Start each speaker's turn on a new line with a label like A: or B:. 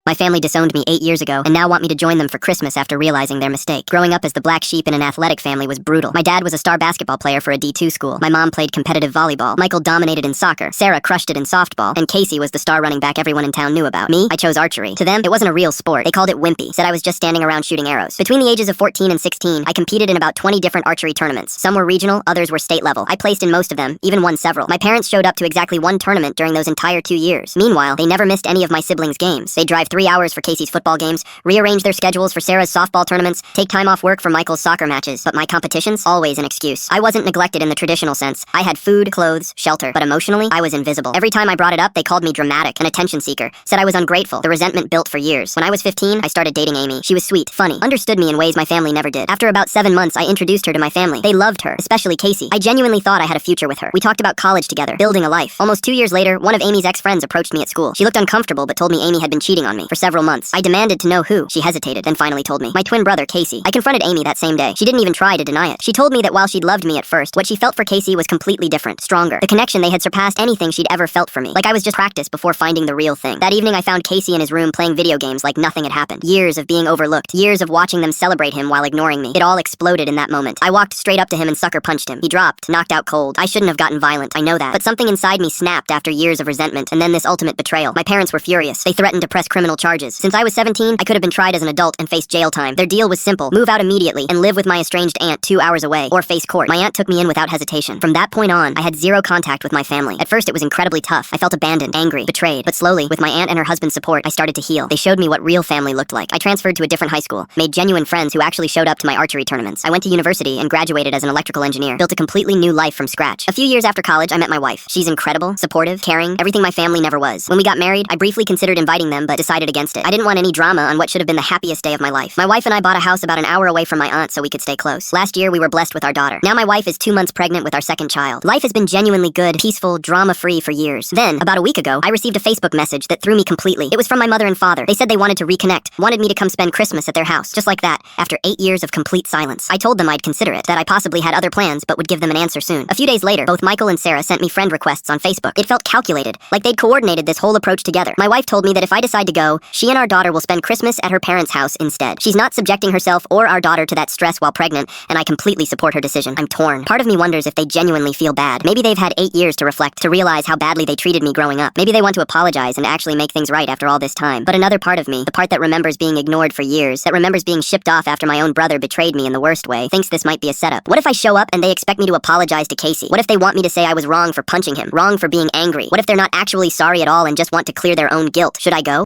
A: My family disowned me 8 years ago and now want me to join them for Christmas after realizing their mistake. Growing up as the black sheep in an athletic family was brutal. My dad was a star basketball player for a D2 school. My mom played competitive volleyball. Michael dominated in soccer. Sarah crushed it in softball. And Casey was the star running back everyone in town knew about. Me, I chose archery. To them, it wasn't a real sport. They called it wimpy. Said I was just standing around shooting arrows. Between the ages of 14 and 16, I competed in about 20 different archery tournaments. Some were regional, others were state level. I placed in most of them, even won several. My parents showed up to exactly one tournament during those entire 2 years. Meanwhile, they never missed any of my siblings' games. They'd drive 3 hours for Casey's football games, rearrange their schedules for Sarah's softball tournaments, take time off work for Michael's soccer matches. But my competitions? Always an excuse. I wasn't neglected in the traditional sense. I had food, clothes, shelter, but emotionally, I was invisible. Every time I brought it up, they called me dramatic, an attention seeker, said I was ungrateful. The resentment built for years. When I was 15, I started dating Amy. She was sweet, funny, understood me in ways my family never did. After about 7 months, I introduced her to my family. They loved her, especially Casey. I genuinely thought I had a future with her. We talked about college together, building a life. Almost 2 years later, one of Amy's ex-friends approached me at school. She looked uncomfortable, but told me Amy had been cheating on me for several months. I demanded to know who. She hesitated, then finally told me. My twin brother, Casey. I confronted Amy that same day. She didn't even try to deny it. She told me that while she'd loved me at first, what she felt for Casey was completely different, stronger. The connection they had surpassed anything she'd ever felt for me. Like I was just practice before finding the real thing. That evening I found Casey in his room playing video games like nothing had happened. Years of being overlooked. Years of watching them celebrate him while ignoring me. It all exploded in that moment. I walked straight up to him and sucker punched him. He dropped, knocked out cold. I shouldn't have gotten violent, I know that. But something inside me snapped after years of resentment, and then this ultimate betrayal. My parents were furious. They threatened to press criminal charges. Since I was 17, I could have been tried as an adult and faced jail time. Their deal was simple. Move out immediately and live with my estranged aunt 2 hours away, or face court. My aunt took me in without hesitation. From that point on, I had zero contact with my family. At first, it was incredibly tough. I felt abandoned, angry, betrayed. But slowly, with my aunt and her husband's support, I started to heal. They showed me what real family looked like. I transferred to a different high school, made genuine friends who actually showed up to my archery tournaments. I went to university and graduated as an electrical engineer, built a completely new life from scratch. A few years after college, I met my wife. She's incredible, supportive, caring, everything my family never was. When we got married, I briefly considered inviting them, but decided against it. I didn't want any drama on what should have been the happiest day of my life. My wife and I bought a house about an hour away from my aunt so we could stay close. Last year, we were blessed with our daughter. Now my wife is 2 months pregnant with our second child. Life has been genuinely good, peaceful, drama-free for years. Then, about a week ago, I received a Facebook message that threw me completely. It was from my mother and father. They said they wanted to reconnect, wanted me to come spend Christmas at their house. Just like that, after 8 years of complete silence. I told them I'd consider it, that I possibly had other plans, but would give them an answer soon. A few days later, both Michael and Sarah sent me friend requests on Facebook. It felt calculated, like they'd coordinated this whole approach together. My wife told me that if I decide to go, she and our daughter will spend Christmas at her parents' house instead. She's not subjecting herself or our daughter to that stress while pregnant, and I completely support her decision. I'm torn. Part of me wonders if they genuinely feel bad. Maybe they've had 8 years to reflect, to realize how badly they treated me growing up. Maybe they want to apologize and actually make things right after all this time. But another part of me, the part that remembers being ignored for years, that remembers being shipped off after my own brother betrayed me in the worst way, thinks this might be a setup. What if I show up and they expect me to apologize to Casey? What if they want me to say I was wrong for punching him, wrong for being angry? What if they're not actually sorry at all and just want to clear their own guilt? Should I go?